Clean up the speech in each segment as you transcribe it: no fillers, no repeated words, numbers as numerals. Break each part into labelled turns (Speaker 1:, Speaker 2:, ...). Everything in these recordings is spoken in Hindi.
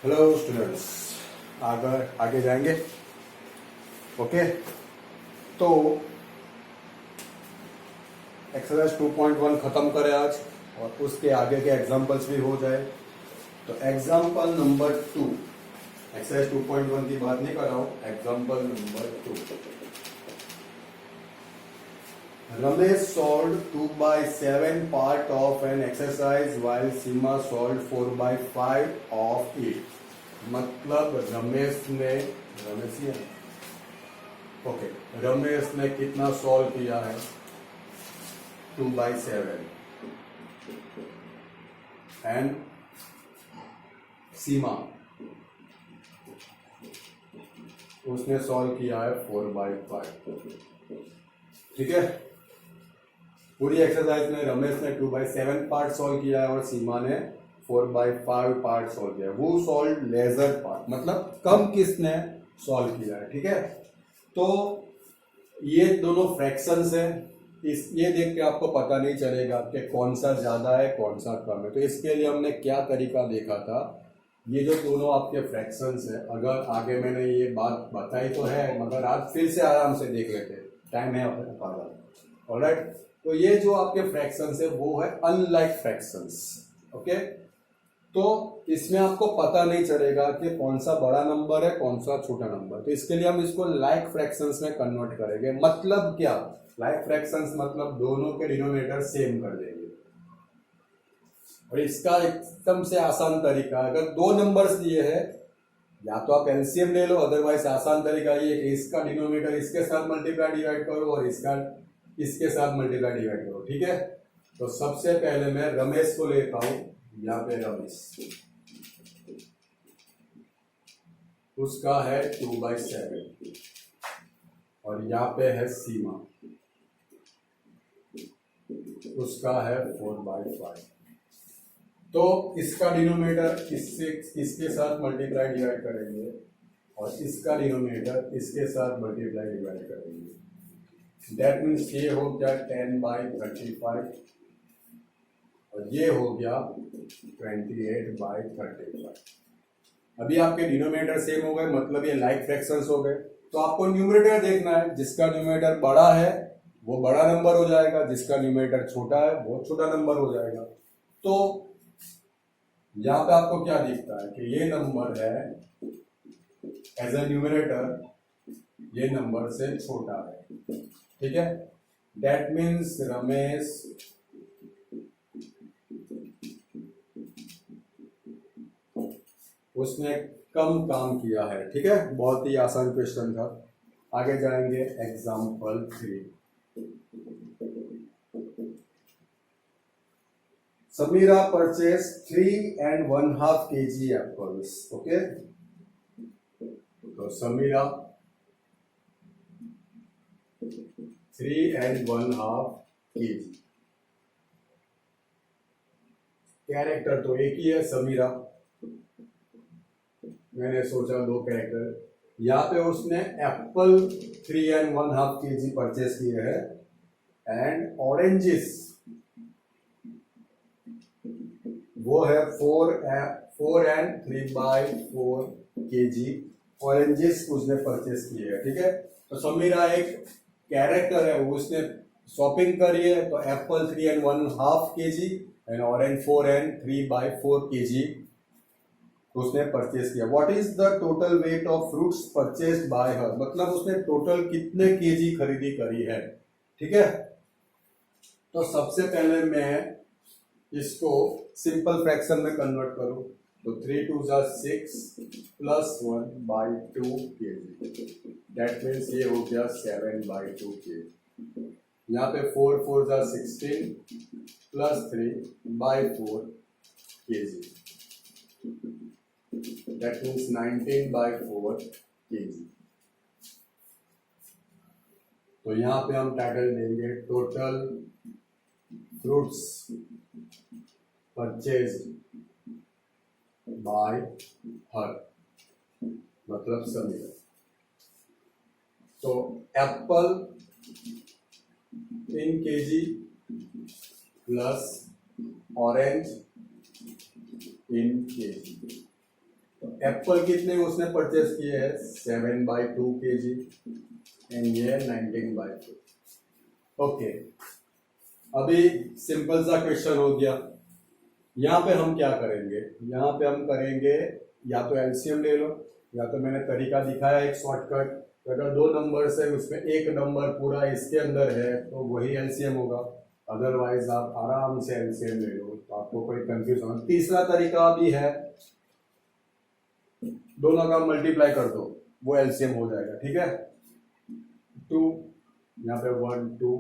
Speaker 1: हेलो स्टूडेंट्स, आगे आगे जाएंगे। ओके, तो एक्सरसाइज 2.1 खत्म करें आज और उसके आगे के एग्जांपल्स भी हो जाए। तो एग्जांपल नंबर 2, एक्सरसाइज 2.1 की बात नहीं कर रहा हूं, example number 2। Ramesh solved 2/7 part of an exercise while Seema solved 4/5 of it। मतलब रमेश ने कितना सॉल्व किया है? 2/7 एंड सीमा उसने सॉल्व किया है 4/5। ठीक है, पूरी एक्सरसाइज में रमेश ने 2/7 पार्ट सॉल्व किया है और सीमा ने 4/5 पार्ट सॉल्व किया है। वो सॉल्व लेजर पार्ट, मतलब कम किसने सॉल्व किया है। ठीक है, तो ये दोनों फ्रैक्शंस है। ये देख के आपको पता नहीं चलेगा कि कौन सा ज्यादा है कौन सा कम है। तो इसके लिए हमने क्या तरीका देखा था, ये जो दोनों आपके फ्रैक्शंस है, अगर आगे मैंने ये बात बताई तो है, मगर आप फिर से आराम से देख लेते, टाइम है अपने पास। ऑलराइट, तो ये जो आपके फ्रैक्शंस है वो है अनलाइक फ्रैक्शंस। ओके, तो इसमें आपको पता नहीं चलेगा कि कौन सा बड़ा नंबर है कौन सा छोटा नंबर। तो इसके लिए हम इसको लाइक फ्रैक्शंस में कन्वर्ट करेंगे। मतलब क्या, लाइक फ्रैक्शंस मतलब दोनों के डिनोमिनेटर सेम कर देंगे। और इसका एकदम से आसान तरीका, अगर दो नंबर्स दिए हैं या तो आप एलसीएम ले लो, अदरवाइज आसान तरीका ये कि इसका डिनोमिनेटर इसके साथ मल्टीप्लाई डिवाइड करो और इसका इसके साथ मल्टीप्लाई डिवाइड करो। ठीक है, तो सबसे पहले मैं रमेश को लेता हूं, यहाँ पे रमेश, उसका है 2/7 और यहाँ पे है सीमा, उसका है 4/5। तो इसका डिनोमिनेटर इसके साथ मल्टीप्लाई डिवाइड करेंगे और इसका डिनोमिनेटर इसके साथ मल्टीप्लाई डिवाइड करेंगे। दैट मीन्स ये हो गया 10/35 और ये हो गया 28/35। अभी आपके डिनोमिनेटर सेम हो गए, मतलब ये लाइक फ्रैक्शंस हो गए। तो आपको न्यूमरेटर देखना है, जिसका न्यूमरेटर बड़ा है वो बड़ा नंबर हो जाएगा, जिसका न्यूमरेटर छोटा है वो छोटा नंबर हो जाएगा। तो यहाँ पे आपको क्या दिखता है कि ये नंबर है एज ए न्यूमरेटर, ये नंबर से छोटा है। ठीक है, दैट मीन्स रमेश उसने कम काम किया है। ठीक है, बहुत ही आसान क्वेश्चन था। आगे जाएंगे example 3। Samira purchase 3.5 kg apples. Okay, तो समीरा 3.5 kg, कैरेक्टर तो एक ही है समीरा, मैंने सोचा दो कैरेक्टर। यहाँ पे उसने एप्पल 3.5 kg परचेज किए हैं एंड ऑरेंजेस वो है 4 and 3/4 kg ऑरेंजेस उसने परचेज किए हैं। ठीक है, तो समीरा एक कैरेक्टर है, वो उसने शॉपिंग करी है, तो Apple 3.5 kg and orange 4 and 3/4 kg उसने परचेज किया। What is the total weight of fruits purchase by हर, मतलब उसने टोटल कितने केजी खरीदी करी है। ठीक है, तो सबसे पहले मैं इसको सिंपल फ्रैक्शन में कन्वर्ट करूं, तो 3 2 6 + 1/2 kg, दैट मीन्स ये हो गया 7/2 kg। यहाँ पे 4 4 16 + 3/4 kg, that means 19/4 kg। तो यहाँ पे हम टाइटल देंगे टोटल फ्रूट्स परचेज बाय हर, मतलब समीरा। तो apple in KG plus orange in KG, तो एप्पल कितने उसने परचेस किए हैं 7/2 kg एंड ये 19/2। ओके, अभी सिंपल सा क्वेश्चन हो गया। यहाँ पे हम क्या करेंगे, यहाँ पे हम करेंगे या तो एलसीएम ले लो, या तो मैंने तरीका दिखाया एक शॉर्टकट, तो अगर दो नंबर्स है उसमें एक नंबर पूरा इसके अंदर है तो वही एलसीएम होगा, अदरवाइज आप आराम से एलसीएम ले लो, तो आपको कोई कंफ्यूजन। तीसरा तरीका भी है, दोनों का मल्टीप्लाई कर दो, वो एलसीएम हो जाएगा। ठीक है, 2 यहाँ पे 1 2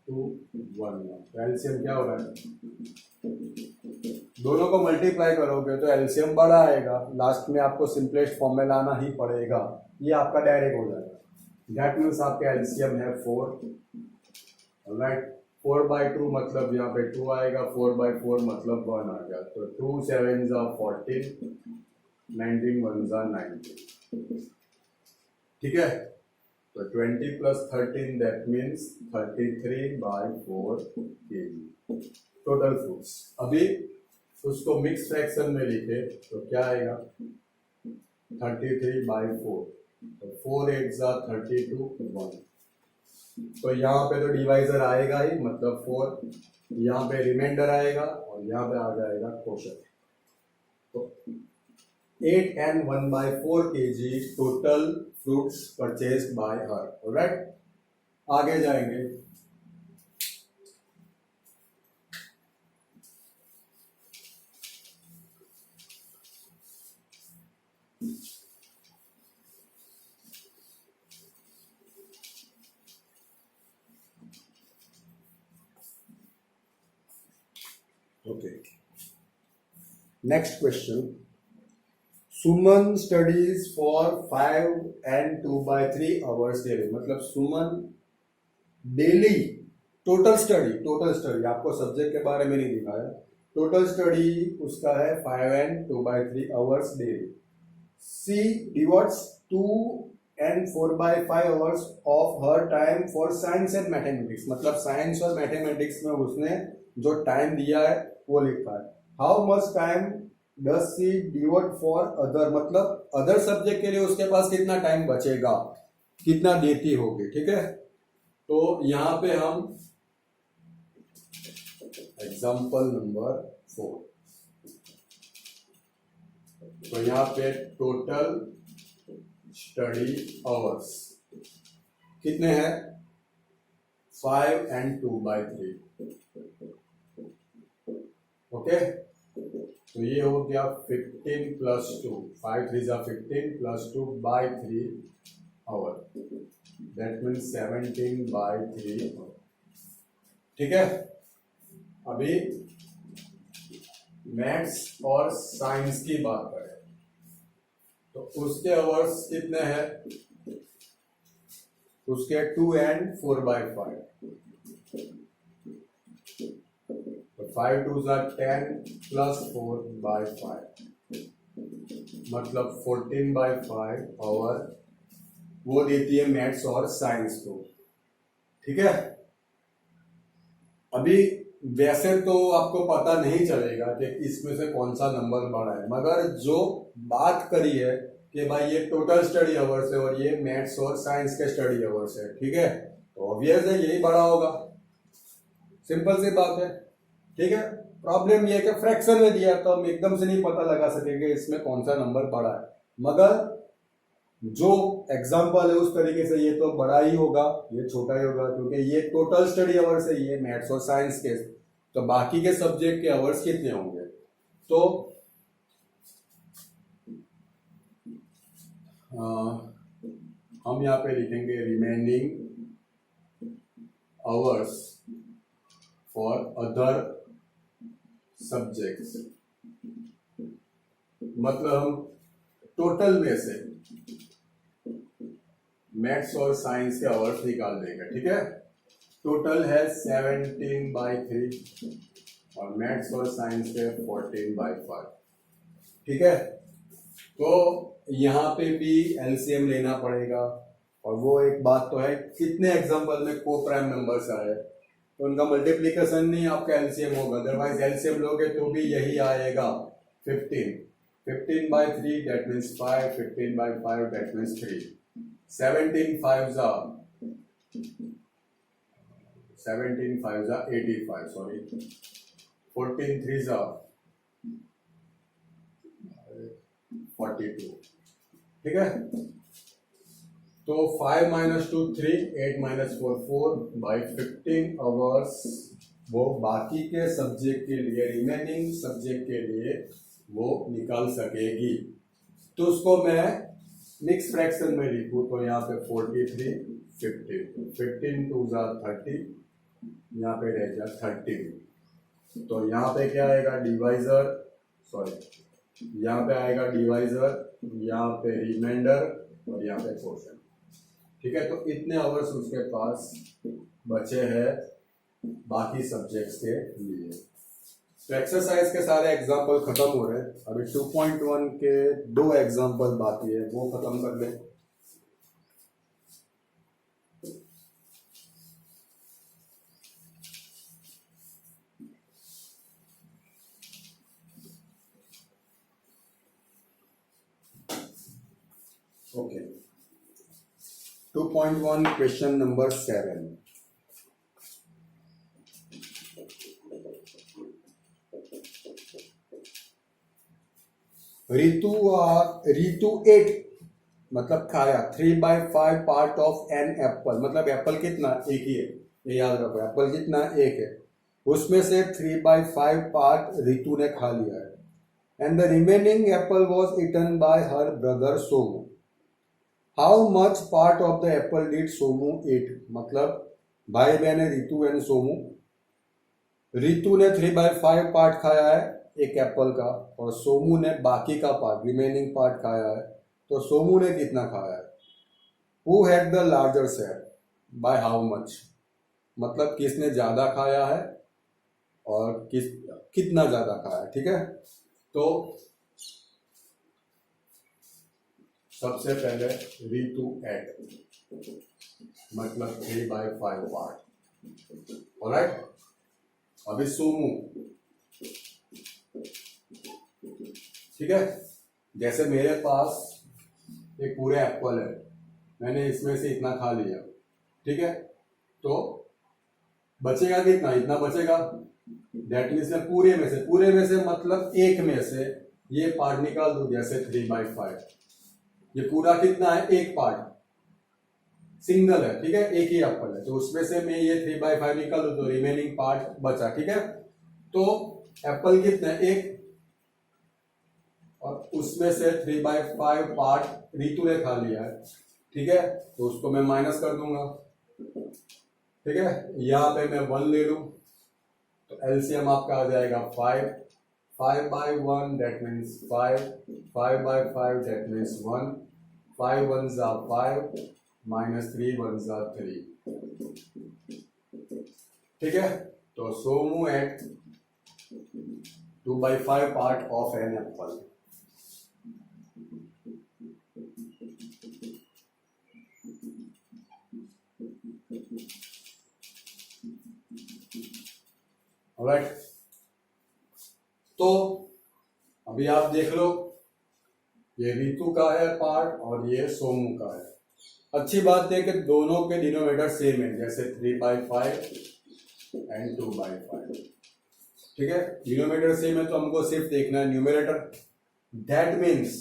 Speaker 1: 2 1 1, एलसीएम क्या हो रहा है, दोनों को मल्टीप्लाई करोगे तो एलसीएम बड़ा आएगा, लास्ट में आपको सिंपलेस्ट फॉर्म में लाना ही पड़ेगा, ये आपका डायरेक्ट हो जाएगा। दैट मीन्स आपका एलसीएम है 4, राइट। 4/2 मतलब यहाँ पे 2 आएगा, 4/4 मतलब 1 आ गया, तो 2 7 14, 19 1 19। ठीक है, तो 20 + 13 that means 33/4 kg total fruits. अभी उसको मिक्स फ्रैक्शन में लिखे तो क्या आएगा 33/4, तो 4 8 32 1, तो यहाँ पे तो डिवाइजर आएगा ही, मतलब 4, यहाँ पे रिमाइंडर आएगा और यहाँ पे आ जाएगा क्वोशंट। तो 8 and 1/4 kg total fruits purchased bye her. Alright, आगे जाएंगे। Okay, next question. Suman studies for 5 and 2/3 hours daily, मतलब सुमन डेली टोटल स्टडी आपको सब्जेक्ट के बारे में नहीं दिखाया, टोटल स्टडी उसका है 5 and 2/3 hours daily. She devotes 2 and 4/5 hours of her time for science and mathematics, मतलब साइंस और मैथमेटिक्स में उसने जो टाइम दिया है वो लिखा है। How much time does she devote for other, मतलब अदर सब्जेक्ट के लिए उसके पास कितना टाइम बचेगा, कितना देती होगी। ठीक है, तो यहां पे हम एग्जांपल नंबर 4, तो यहाँ पे टोटल स्टडी आवर्स कितने हैं 5 and 2/3। ओके, तो ये हो गया 15 + 2, 5 3 15 + 2/3 आवर, दैट मीन्स 17/3 आवर। ठीक है, अभी मैथ्स और साइंस की बात करें तो उसके आवर्स कितने हैं, उसके 2 and 4/5, तो 5 2 10 + 4/5 मतलब 14/5 आवर वो देती है मैथ्स और साइंस को। ठीक है, अभी वैसे तो आपको पता नहीं चलेगा कि इसमें से कौन सा नंबर बड़ा है, मगर जो बात करी है कि भाई ये टोटल स्टडी आवर्स है और ये मैथ्स और साइंस के स्टडी आवर्स है, ठीक है, तो ऑब्वियस है यही बड़ा होगा, सिंपल सी बात है। ठीक है, प्रॉब्लम ये है कि फ्रैक्शन में दिया तो हम एकदम से नहीं पता लगा सकेंगे इसमें कौन सा नंबर बड़ा है, मगर जो एग्जाम्पल है उस तरीके से ये तो बड़ा ही होगा, ये छोटा ही होगा, क्योंकि ये टोटल स्टडी आवर्स है, ये मैथ्स और साइंस के, तो बाकी के सब्जेक्ट के आवर्स कितने होंगे। तो हम यहाँ पे लिखेंगे remaining hours for other subjects, मतलब हम टोटल में से मैथ्स और साइंस के आवर्स निकाल देंगे। ठीक है, टोटल है 17/3 और मैथ्स और साइंस के 14/5। ठीक है, तो यहाँ पे भी एलसीएम लेना पड़ेगा, और वो एक बात तो है कितने एग्जांपल में को प्राइम नंबर्स आए तो उनका मल्टीप्लिकेशन नहीं आपका एलसीएम होगा, अदरवाइज एलसीएम लोगे तो भी यही आएगा 15। 15/3 that means 5, 15/5 that means 3, 17 5s are 85, sorry, 14 3s are 42, ठीक है। तो 5 - 2 3, 8 - 4 4 by 15 आवर्स वो बाकी के सब्जेक्ट के लिए, रिमेनिंग सब्जेक्ट के लिए वो निकाल सकेगी। तो उसको मैं मिक्स फ्रैक्शन में लिखूँ तो यहाँ पे 43 15 15 2 30, यहाँ पे रह गया 30। तो यहाँ पे क्या आएगा डिवाइजर, सॉरी यहाँ पे आएगा डिवाइजर, यहाँ पे रिमाइंडर और यहाँ पे क्वोशिएंट, ठीक है। तो इतने आवर्स उसके पास बचे हैं बाकी सब्जेक्ट्स के लिए। तो एक्सरसाइज के सारे एग्जाम्पल खत्म हो रहे हैं, अभी 2.1 के 2 एग्जाम्पल बाकी है, वो खत्म कर लें। Okay, 2.1 question number 7। रितु 8 मतलब खाया 3/5 पार्ट ऑफ एन एप्पल, मतलब एप्पल कितना, एक ही है, ये याद रखो, एप्पल कितना, एक है, उसमें से 3/5 पार्ट रितु ने खा लिया है। And the remaining apple was eaten by her brother Somu. How much part of the apple did Somu eat, मतलब भाई बहन है रितु एंड सोमू। रितु ने 3/5 पार्ट खाया है एक एप्पल का, और सोमू ने बाकी का पार्ट, रिमेनिंग पार्ट खाया है। तो सोमू ने कितना खाया है? Who had the larger share by how much, मतलब किसने ज्यादा खाया है और कितना ज्यादा खाया है, ठीक है। तो सबसे पहले रितु एट मतलब 3/5 पार्ट, ऑलराइट। अभी सोमू, ठीक है, जैसे मेरे पास एक पूरे एप्पल है, मैंने इसमें से इतना खा लिया, ठीक है, तो बचेगा कितना, इतना बचेगा। दैट मीन्स पूरे में से मतलब एक में से ये पार्ट निकाल दो, जैसे 3/5, ये पूरा कितना है, एक पार्ट सिंगल है, ठीक है, एक ही एप्पल है, तो उसमें से मैं ये 3/5 निकाल दो तो रिमेनिंग पार्ट बचा, ठीक है। तो एप्पल कितना है, एक, और उसमें से 3/5 पार्ट रितु ने खा लिया है, ठीक है, तो उसको मैं माइनस कर दूंगा, ठीक है। यहाँ पे मैं 1 ले लूं तो एलसीएम आपका आ जाएगा 5, 5/1 that means 5, 5/5 that means 1, 5 1s are 5 minus 3 1s are 3, ठीक है। तो Somu ate 2/5 part of an apple. Alright, तो अभी आप देख लो, ये रितु का है पार्ट और ये सोमू का है। अच्छी बात है कि दोनों के डिनोमिनेटर सेम है, जैसे 3/5 एंड 2/5, ठीक है, डिनोमिनेटर सेम है, तो हमको सिर्फ देखना है न्यूमरेटर। दैट मीन्स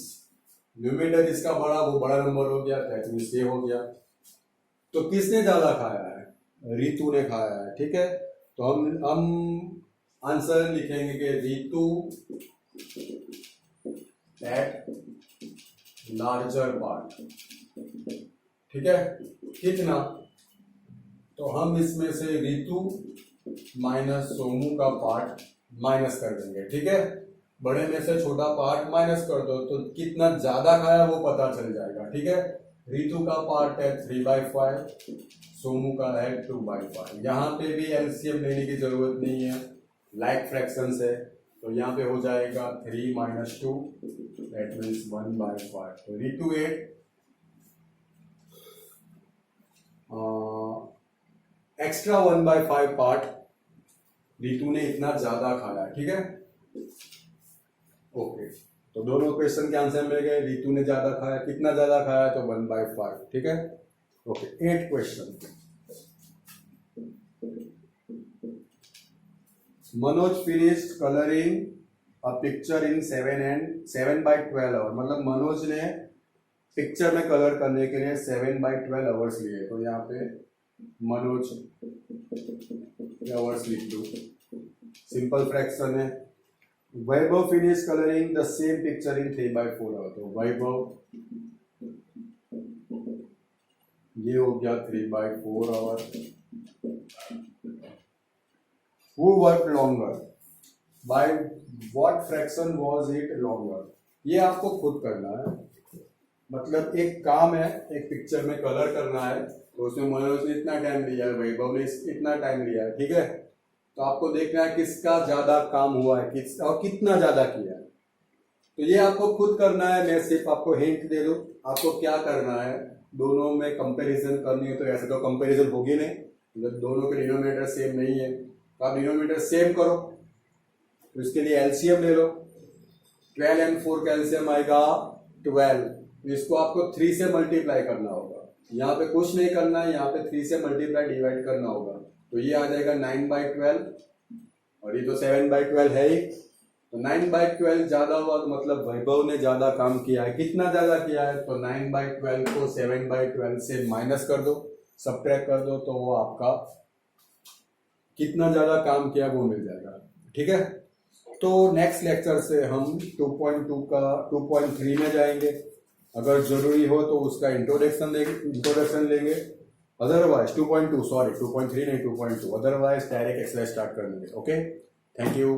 Speaker 1: न्यूमरेटर जिसका बड़ा वो बड़ा नंबर हो गया, दैट मीन्स ये हो गया। तो किसने ज्यादा खाया है, रितु ने खाया है, ठीक है। तो हम आंसर लिखेंगे कि रितु एट लार्जर पार्ट, ठीक है, कितना, तो हम इसमें से रितु माइनस सोमू का पार्ट माइनस कर देंगे, ठीक है। बड़े में से छोटा पार्ट माइनस कर दो तो कितना ज्यादा खाया वो पता चल जाएगा, ठीक है। रितु का पार्ट है 3/5, सोमू का है 2/5। यहाँ पे भी एलसीएम लेने की जरूरत नहीं है, लाइक फ्रैक्शंस है, तो यहाँ पे हो जाएगा 3 - 2 दैट मीन्स 1/5। तो रितु 8 एक्स्ट्रा 1/5 पार्ट रितु ने इतना ज्यादा खाया, ठीक है, ओके। तो दोनों क्वेश्चन के आंसर मिल गए। रितु ने ज्यादा खाया, कितना ज्यादा खाया, तो 1/5। ठीक है, okay. 8 question. Manoj finished colouring a picture in 7/12 hour. मतलब मनोज ने पिक्चर में कलर करने के लिए 7/12 आवर्स लिए। तो यहाँ पे मनोज आवर्स लिख दो, सिंपल फ्रैक्शन है। Vaibhav finish colouring the same picture in 3/4 hour. तो वैभव, ये हो गया 3/4 hour. Who worked longer? By what fraction was it longer? ये आपको खुद करना है। मतलब एक काम है, एक पिक्चर में कलर करना है, तो उसमें मनोज ने इतना टाइम लिया है, वैभव ने इतना टाइम लिया है। ठीक है, तो आपको देखना है किसका ज्यादा काम हुआ है, किस और कितना ज्यादा किया है। तो ये आपको खुद करना है। मैं सिर्फ आपको हिंट दे दूं, आपको क्या करना है। दोनों में कंपैरिजन करनी है, तो ऐसे तो कंपैरिजन होगी नहीं, मतलब दोनों के डिनोमिनेटर सेम नहीं है। तो आप डिनोमिनेटर सेम करो, तो इसके लिए एलसीएम ले लो। 12 and 4 का एलसीएम आएगा 12। इसको आपको 3 से मल्टीप्लाई करना होगा। यहाँ पे कुछ नहीं करना है, यहाँ पे 3 से मल्टीप्लाई डिवाइड करना होगा। तो ये आ जाएगा 9/12, और ये तो 7/12 है ही। तो 9/12 ज्यादा हुआ, तो मतलब वैभव ने ज्यादा काम किया है। कितना ज्यादा किया है, तो 9/12 को 7/12 से माइनस कर दो, सब्ट्रैक्ट कर दो, तो वो आपका कितना ज्यादा काम किया वो मिल जाएगा। ठीक है, तो नेक्स्ट लेक्चर से हम 2.2 का 2.3 में जाएंगे। अगर जरूरी हो तो उसका इंट्रोडक्शन लेंगे। अदरवाइज 2.2 नहीं 2.2, अदरवाइज डायरेक्ट एक्सरसाइज स्टार्ट कर लेंगे। Okay, thank you.